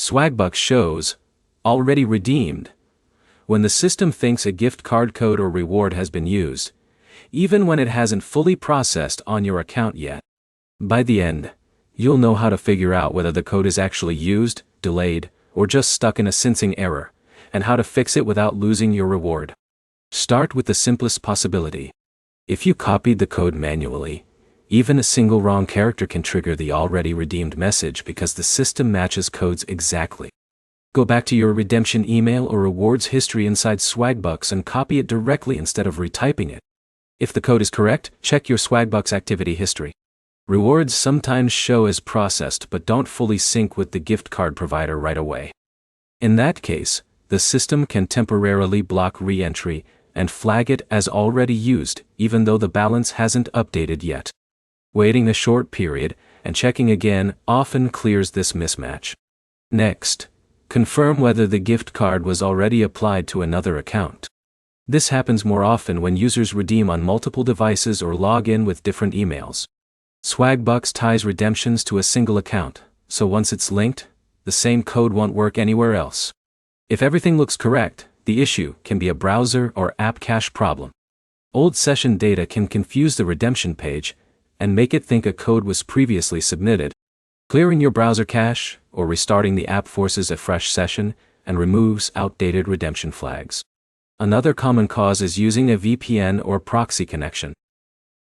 Swagbucks shows already redeemed when the system thinks a gift card code or reward has been used, even when it hasn't fully processed on your account yet. By the end, you'll know how to figure out whether the code is actually used, delayed, or just stuck in a syncing error, and how to fix it without losing your reward. Start with the simplest possibility. If you copied the code manually, even a single wrong character can trigger the already redeemed message because the system matches codes exactly. Go back to your redemption email or rewards history inside Swagbucks and copy it directly instead of retyping it. If the code is correct, check your Swagbucks activity history. Rewards sometimes show as processed but don't fully sync with the gift card provider right away. In that case, the system can temporarily block re-entry and flag it as already used, even though the balance hasn't updated yet. Waiting a short period and checking again often clears this mismatch. Next, confirm whether the gift card was already applied to another account. This happens more often when users redeem on multiple devices or log in with different emails. Swagbucks ties redemptions to a single account, so once it's linked, the same code won't work anywhere else. If everything looks correct, the issue can be a browser or app cache problem. Old session data can confuse the redemption page and make it think a code was previously submitted. Clearing your browser cache or restarting the app forces a fresh session and removes outdated redemption flags. Another common cause is using a VPN or proxy connection.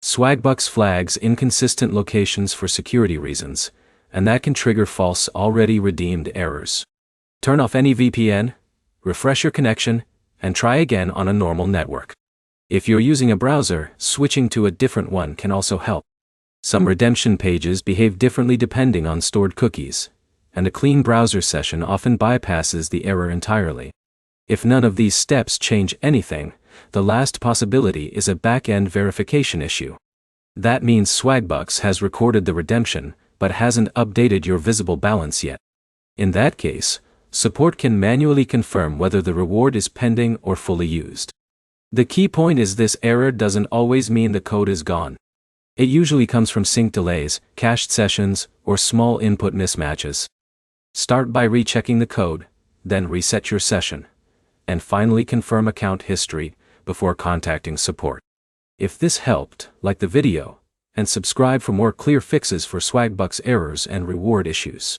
Swagbucks flags inconsistent locations for security reasons, and that can trigger false already redeemed errors. Turn off any VPN, refresh your connection, and try again on a normal network. If you're using a browser, switching to a different one can also help. Some redemption pages behave differently depending on stored cookies, and a clean browser session often bypasses the error entirely. If none of these steps change anything, the last possibility is a back-end verification issue. That means Swagbucks has recorded the redemption, but hasn't updated your visible balance yet. In that case, support can manually confirm whether the reward is pending or fully used. The key point is this error doesn't always mean the code is gone. It usually comes from sync delays, cached sessions, or small input mismatches. Start by rechecking the code, then reset your session, and finally confirm account history before contacting support. If this helped, like the video, and subscribe for more clear fixes for Swagbucks errors and reward issues.